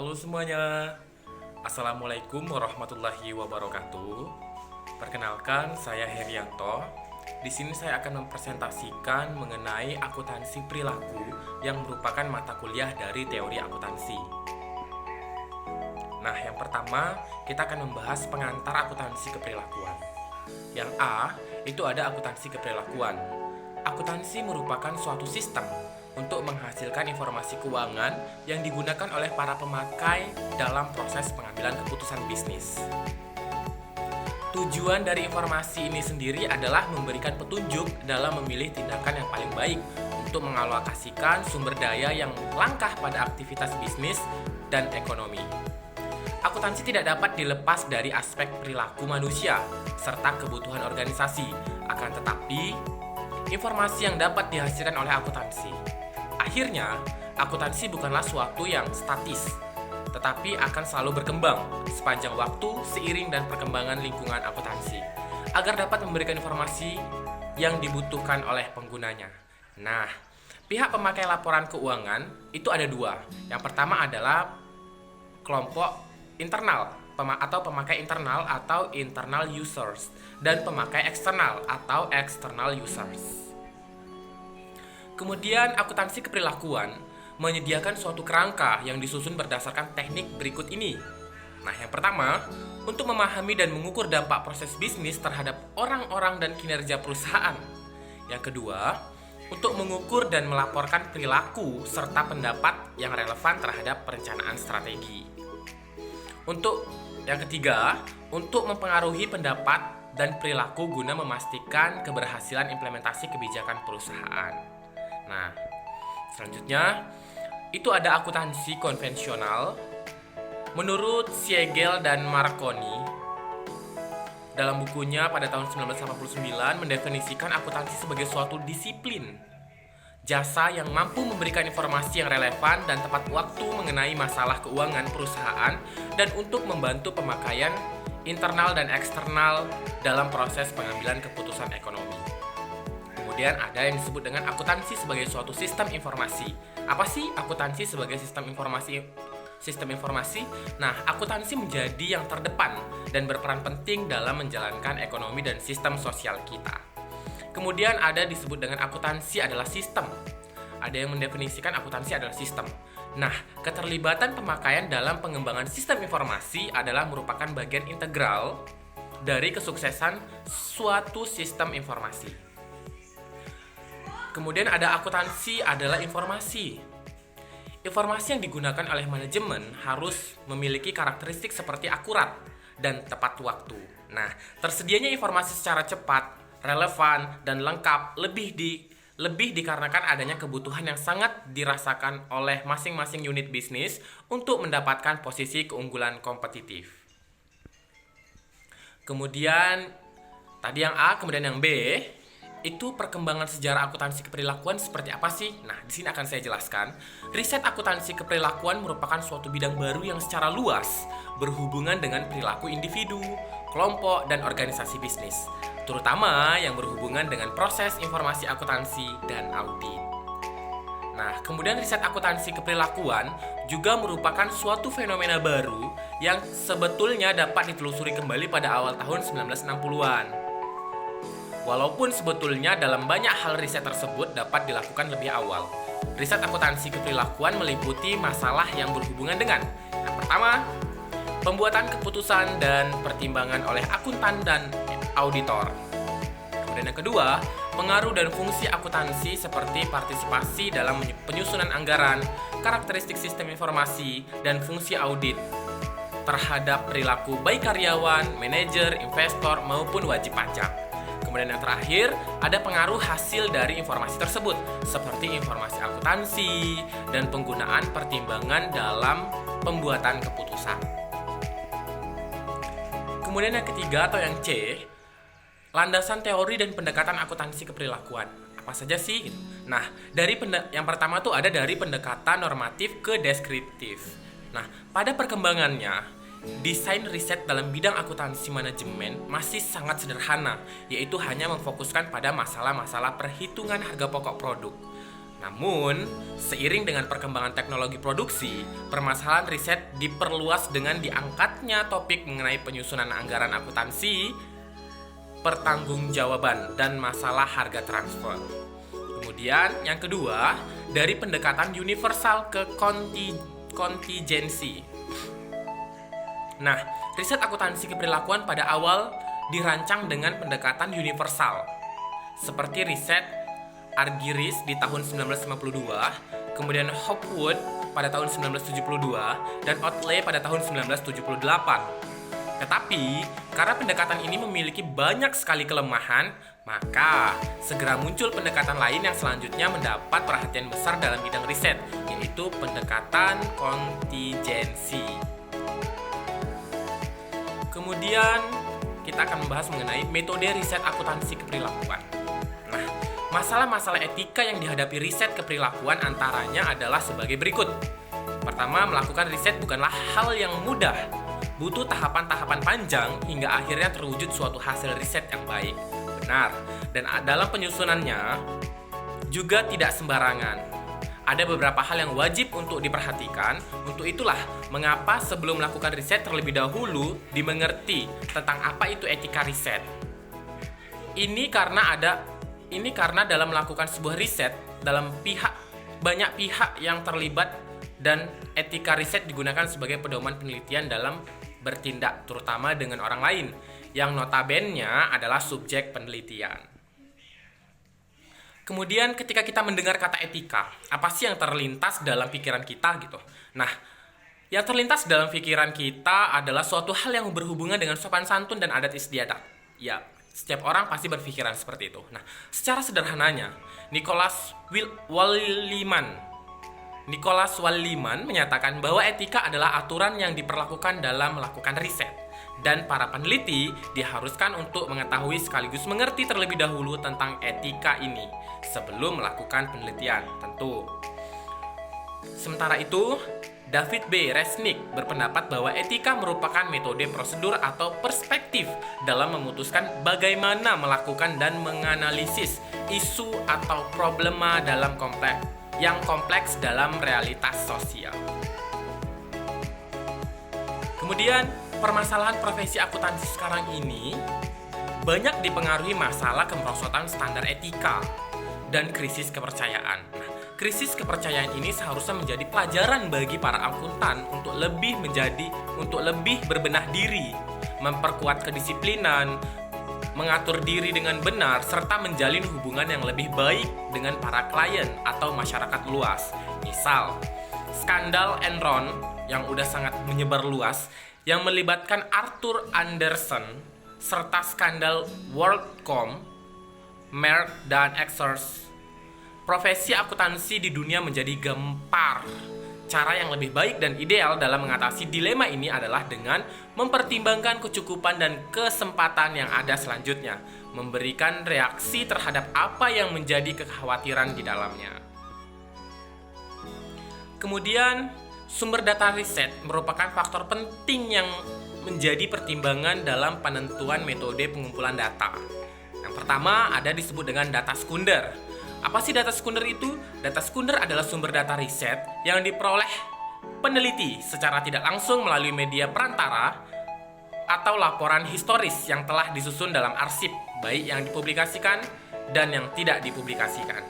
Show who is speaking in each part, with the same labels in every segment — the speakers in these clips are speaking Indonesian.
Speaker 1: Halo semuanya, Assalamualaikum warahmatullahi wabarakatuh. Perkenalkan, saya Herianto. Di sini saya akan mempresentasikan mengenai akuntansi perilaku yang merupakan mata kuliah dari teori akuntansi. Nah, yang pertama kita akan membahas pengantar akuntansi keperilakuan. Yang A, itu ada akuntansi keperilakuan. Akuntansi merupakan suatu sistem untuk menghasilkan informasi keuangan yang digunakan oleh para pemakai dalam proses pengambilan keputusan bisnis. Tujuan dari informasi ini sendiri adalah memberikan petunjuk dalam memilih tindakan yang paling baik untuk mengalokasikan sumber daya yang langkah pada aktivitas bisnis dan ekonomi. Akuntansi tidak dapat dilepas dari aspek perilaku manusia serta kebutuhan organisasi. Akan tetapi, informasi yang dapat dihasilkan oleh akuntansi. Akhirnya, akuntansi bukanlah suatu yang statis, tetapi akan selalu berkembang sepanjang waktu seiring dan perkembangan lingkungan akuntansi, agar dapat memberikan informasi yang dibutuhkan oleh penggunanya. Nah, pihak pemakai laporan keuangan itu ada dua. Yang pertama adalah kelompok internal atau pemakai internal atau internal users, dan pemakai eksternal atau external users. Kemudian akuntansi keperilakuan menyediakan suatu kerangka yang disusun berdasarkan teknik berikut ini. Nah, yang pertama, untuk memahami dan mengukur dampak proses bisnis terhadap orang-orang dan kinerja perusahaan. Yang kedua, untuk mengukur dan melaporkan perilaku serta pendapat yang relevan terhadap perencanaan strategi. Untuk yang ketiga, untuk mempengaruhi pendapat dan perilaku guna memastikan keberhasilan implementasi kebijakan perusahaan. Nah, selanjutnya itu ada akuntansi konvensional. Menurut Siegel dan Marconi dalam bukunya pada tahun 1989 mendefinisikan akuntansi sebagai suatu disiplin jasa yang mampu memberikan informasi yang relevan dan tepat waktu mengenai masalah keuangan perusahaan dan untuk membantu pemakaian internal dan eksternal dalam proses pengambilan keputusan ekonomi. Kemudian ada yang disebut dengan akuntansi sebagai suatu sistem informasi. Apa sih akuntansi sebagai sistem informasi? Nah, akuntansi menjadi yang terdepan dan berperan penting dalam menjalankan ekonomi dan sistem sosial kita. Kemudian ada disebut dengan akuntansi adalah sistem. Ada yang mendefinisikan akuntansi adalah sistem. Nah, keterlibatan pemakaian dalam pengembangan sistem informasi adalah merupakan bagian integral dari kesuksesan suatu sistem informasi. Kemudian ada akuntansi adalah informasi. Informasi yang digunakan oleh manajemen harus memiliki karakteristik seperti akurat dan tepat waktu. Nah, tersedianya informasi secara cepat, relevan, dan lengkap lebih dikarenakan adanya kebutuhan yang sangat dirasakan oleh masing-masing unit bisnis untuk mendapatkan posisi keunggulan kompetitif. Kemudian tadi yang A, kemudian yang B. Itu perkembangan sejarah akuntansi keperilakuan seperti apa sih? Nah, di sini akan saya jelaskan. Riset akuntansi keperilakuan merupakan suatu bidang baru yang secara luas berhubungan dengan perilaku individu, kelompok, dan organisasi bisnis, terutama yang berhubungan dengan proses informasi akuntansi dan audit. Nah, kemudian riset akuntansi keperilakuan juga merupakan suatu fenomena baru yang sebetulnya dapat ditelusuri kembali pada awal tahun 1960-an. Walaupun sebetulnya dalam banyak hal riset tersebut dapat dilakukan lebih awal. Riset akuntansi keperilakuan meliputi masalah yang berhubungan dengan yang pertama, pembuatan keputusan dan pertimbangan oleh akuntan dan auditor. Kemudian yang kedua, pengaruh dan fungsi akuntansi seperti partisipasi dalam penyusunan anggaran, karakteristik sistem informasi, dan fungsi audit terhadap perilaku baik karyawan, manajer, investor, maupun wajib pajak. Kemudian yang terakhir, ada pengaruh hasil dari informasi tersebut, seperti informasi akuntansi dan penggunaan pertimbangan dalam pembuatan keputusan. Kemudian yang ketiga atau yang C, landasan teori dan pendekatan akuntansi keperilakuan. Apa saja sih? Nah, yang pertama tuh ada dari pendekatan normatif ke deskriptif. Nah, pada perkembangannya, desain riset dalam bidang akuntansi manajemen masih sangat sederhana, yaitu hanya memfokuskan pada masalah-masalah perhitungan harga pokok produk. Namun, seiring dengan perkembangan teknologi produksi, permasalahan riset diperluas dengan diangkatnya topik mengenai penyusunan anggaran akuntansi, pertanggungjawaban, dan masalah harga transfer. Kemudian, yang kedua, dari pendekatan universal ke kontingensi. Nah, riset akuntansi keperilakuan pada awal dirancang dengan pendekatan universal, seperti riset Argyris di tahun 1952, kemudian Hopwood pada tahun 1972, dan Otley pada tahun 1978. Tetapi, karena pendekatan ini memiliki banyak sekali kelemahan, maka segera muncul pendekatan lain yang selanjutnya mendapat perhatian besar dalam bidang riset, yaitu pendekatan kontingensi. Kemudian, kita akan membahas mengenai metode riset akuntansi keperilakuan. Nah, masalah-masalah etika yang dihadapi riset keperilakuan antaranya adalah sebagai berikut. Pertama, melakukan riset bukanlah hal yang mudah. Butuh tahapan-tahapan panjang hingga akhirnya terwujud suatu hasil riset yang baik, benar, dan dalam penyusunannya juga tidak sembarangan. Ada beberapa hal yang wajib untuk diperhatikan. Untuk itulah mengapa sebelum melakukan riset terlebih dahulu dimengerti tentang apa itu etika riset. Ini karena dalam melakukan sebuah riset, banyak pihak yang terlibat dan etika riset digunakan sebagai pedoman penelitian dalam bertindak, terutama dengan orang lain yang notabene adalah subjek penelitian. Kemudian ketika kita mendengar kata etika, apa sih yang terlintas dalam pikiran kita gitu? Nah, yang terlintas dalam pikiran kita adalah suatu hal yang berhubungan dengan sopan santun dan adat istiadat. Ya, setiap orang pasti berpikiran seperti itu. Nah, secara sederhananya, Nicholas Waldman menyatakan bahwa etika adalah aturan yang diperlakukan dalam melakukan riset. Dan para peneliti diharuskan untuk mengetahui sekaligus mengerti terlebih dahulu tentang etika ini sebelum melakukan penelitian, tentu. Sementara itu, David B. Resnick berpendapat bahwa etika merupakan metode prosedur atau perspektif dalam memutuskan bagaimana melakukan dan menganalisis isu atau problema yang kompleks dalam realitas sosial. Kemudian, permasalahan profesi akuntansi sekarang ini banyak dipengaruhi masalah kemerosotan standar etika dan krisis kepercayaan. Nah, krisis kepercayaan ini seharusnya menjadi pelajaran bagi para akuntan untuk lebih berbenah diri, memperkuat kedisiplinan, mengatur diri dengan benar, serta menjalin hubungan yang lebih baik dengan para klien atau masyarakat luas. Misal, skandal Enron yang udah sangat menyebar luas, yang melibatkan Arthur Andersen, serta skandal WorldCom, Merck, dan Exors. Profesi akuntansi di dunia menjadi gempar. Cara yang lebih baik dan ideal dalam mengatasi dilema ini adalah dengan mempertimbangkan kecukupan dan kesempatan yang ada selanjutnya, memberikan reaksi terhadap apa yang menjadi kekhawatiran di dalamnya. Kemudian, sumber data riset merupakan faktor penting yang menjadi pertimbangan dalam penentuan metode pengumpulan data. Yang pertama ada disebut dengan data sekunder. Apa sih data sekunder itu? Data sekunder adalah sumber data riset yang diperoleh peneliti secara tidak langsung melalui media perantara atau laporan historis yang telah disusun dalam arsip, baik yang dipublikasikan dan yang tidak dipublikasikan.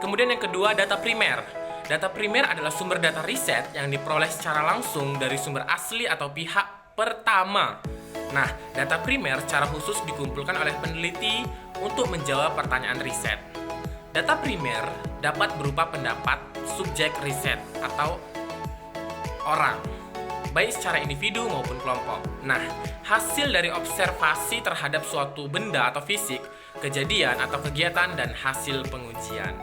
Speaker 1: Kemudian yang kedua, data primer. Data primer adalah sumber data riset yang diperoleh secara langsung dari sumber asli atau pihak pertama. Nah, data primer secara khusus dikumpulkan oleh peneliti untuk menjawab pertanyaan riset. Data primer dapat berupa pendapat subjek riset atau orang, baik secara individu maupun kelompok. Nah, hasil dari observasi terhadap suatu benda atau fisik, kejadian atau kegiatan, dan hasil pengujian.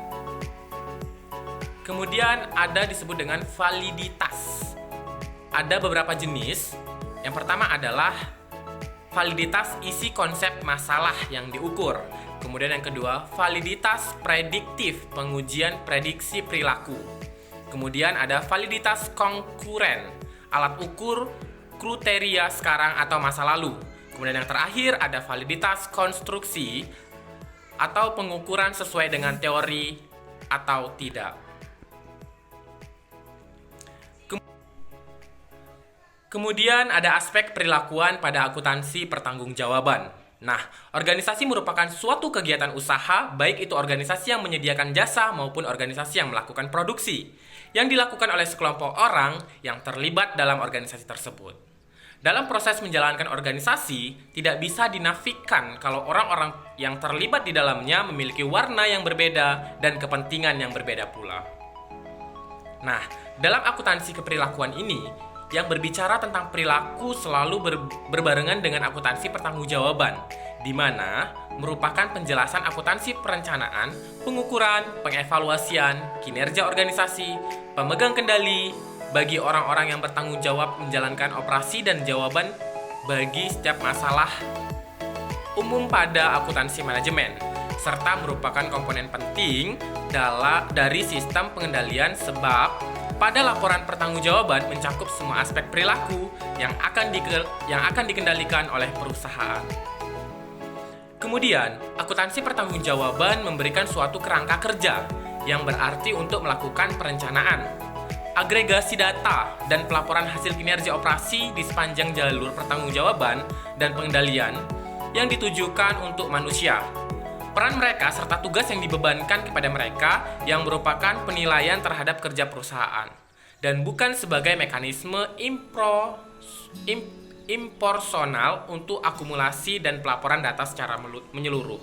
Speaker 1: Kemudian ada disebut dengan validitas. Ada beberapa jenis. Yang pertama adalah validitas isi konsep masalah yang diukur. Kemudian yang kedua, validitas prediktif, pengujian prediksi perilaku. Kemudian ada validitas konkuren, alat ukur kriteria sekarang atau masa lalu. Kemudian yang terakhir ada validitas konstruksi atau pengukuran sesuai dengan teori atau tidak. Kemudian ada aspek perilakuan pada akuntansi pertanggungjawaban. Nah, organisasi merupakan suatu kegiatan usaha, baik itu organisasi yang menyediakan jasa maupun organisasi yang melakukan produksi, yang dilakukan oleh sekelompok orang yang terlibat dalam organisasi tersebut. Dalam proses menjalankan organisasi, tidak bisa dinafikan kalau orang-orang yang terlibat di dalamnya memiliki warna yang berbeda dan kepentingan yang berbeda pula. Nah, dalam akuntansi keperilakuan ini, yang berbicara tentang perilaku selalu berbarengan dengan akuntansi pertanggungjawaban, di mana merupakan penjelasan akuntansi perencanaan, pengukuran, pengevaluasian, kinerja organisasi, pemegang kendali, bagi orang-orang yang bertanggung jawab menjalankan operasi dan jawaban bagi setiap masalah umum pada akuntansi manajemen, serta merupakan komponen penting dari sistem pengendalian sebab pada laporan pertanggungjawaban mencakup semua aspek perilaku yang akan dikendalikan oleh perusahaan. Kemudian, akuntansi pertanggungjawaban memberikan suatu kerangka kerja yang berarti untuk melakukan perencanaan, agregasi data, dan pelaporan hasil kinerja operasi di sepanjang jalur pertanggungjawaban dan pengendalian yang ditujukan untuk manusia. Peran mereka serta tugas yang dibebankan kepada mereka yang merupakan penilaian terhadap kerja perusahaan dan bukan sebagai mekanisme impersonal untuk akumulasi dan pelaporan data secara menyeluruh.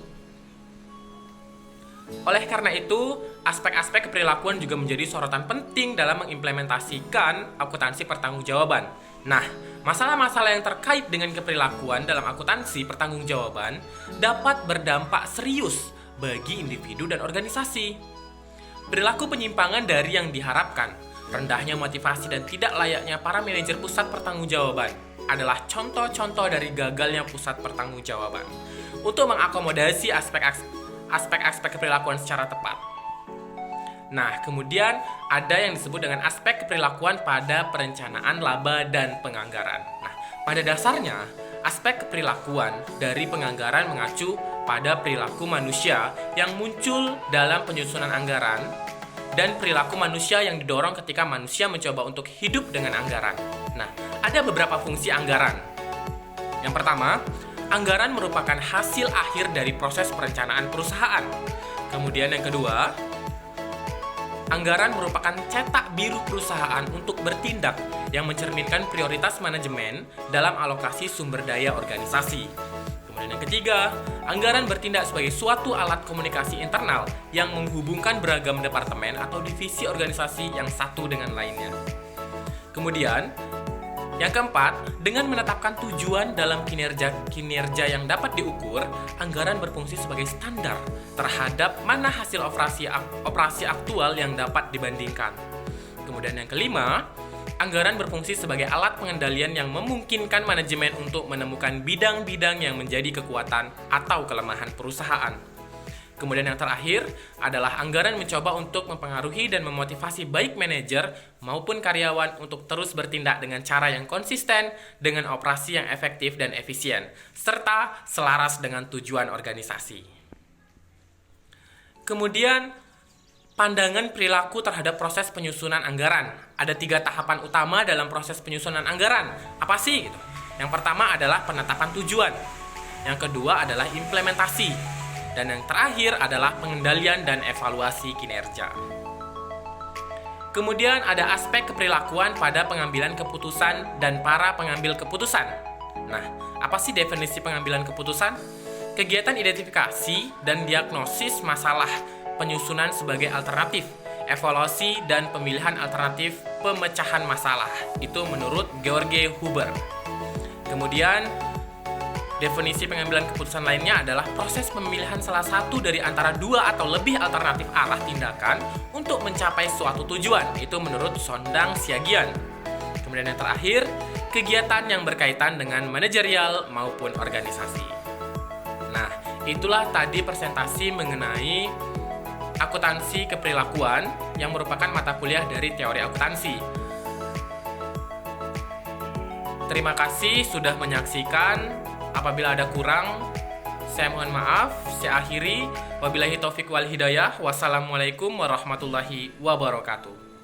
Speaker 1: Oleh karena itu, aspek-aspek keperilakuan juga menjadi sorotan penting dalam mengimplementasikan akuntansi pertanggungjawaban. Nah, masalah-masalah yang terkait dengan keperilakuan dalam akuntansi pertanggungjawaban dapat berdampak serius bagi individu dan organisasi. Perilaku penyimpangan dari yang diharapkan, rendahnya motivasi dan tidak layaknya para manajer pusat pertanggungjawaban adalah contoh-contoh dari gagalnya pusat pertanggungjawaban untuk mengakomodasi aspek-aspek keperilakuan secara tepat. Nah, kemudian ada yang disebut dengan aspek keperilakuan pada perencanaan laba dan penganggaran. Nah, pada dasarnya, aspek keperilakuan dari penganggaran mengacu pada perilaku manusia yang muncul dalam penyusunan anggaran dan perilaku manusia yang didorong ketika manusia mencoba untuk hidup dengan anggaran. Nah, ada beberapa fungsi anggaran. Yang pertama, anggaran merupakan hasil akhir dari proses perencanaan perusahaan. Kemudian yang kedua, anggaran merupakan cetak biru perusahaan untuk bertindak yang mencerminkan prioritas manajemen dalam alokasi sumber daya organisasi. Kemudian yang ketiga, anggaran bertindak sebagai suatu alat komunikasi internal yang menghubungkan beragam departemen atau divisi organisasi yang satu dengan lainnya. Kemudian, yang keempat, dengan menetapkan tujuan dalam kinerja yang dapat diukur, anggaran berfungsi sebagai standar terhadap mana hasil operasi aktual yang dapat dibandingkan. Kemudian yang kelima, anggaran berfungsi sebagai alat pengendalian yang memungkinkan manajemen untuk menemukan bidang-bidang yang menjadi kekuatan atau kelemahan perusahaan. Kemudian yang terakhir adalah anggaran mencoba untuk mempengaruhi dan memotivasi baik manajer maupun karyawan untuk terus bertindak dengan cara yang konsisten dengan operasi yang efektif dan efisien, serta selaras dengan tujuan organisasi. Kemudian, pandangan perilaku terhadap proses penyusunan anggaran. Ada 3 tahapan utama dalam proses penyusunan anggaran. Apa sih? Yang pertama adalah penetapan tujuan. Yang kedua adalah implementasi. Dan yang terakhir adalah pengendalian dan evaluasi kinerja. Kemudian ada aspek keperilakuan pada pengambilan keputusan dan para pengambil keputusan. Nah, apa sih definisi pengambilan keputusan? Kegiatan identifikasi dan diagnosis masalah, penyusunan sebagai alternatif, evaluasi dan pemilihan alternatif pemecahan masalah. Itu menurut George Huber. Kemudian, definisi pengambilan keputusan lainnya adalah proses pemilihan salah satu dari antara 2 atau lebih alternatif arah tindakan untuk mencapai suatu tujuan. Itu menurut Sondang Siagian. Kemudian yang terakhir, kegiatan yang berkaitan dengan manajerial maupun organisasi. Nah, itulah tadi presentasi mengenai akuntansi keperilakuan yang merupakan mata kuliah dari teori akuntansi. Terima kasih sudah menyaksikan. Apabila ada kurang, saya mohon maaf. saya akhiri. Wabillahi taufiq wal hidayah. Wassalamualaikum warahmatullahi wabarakatuh.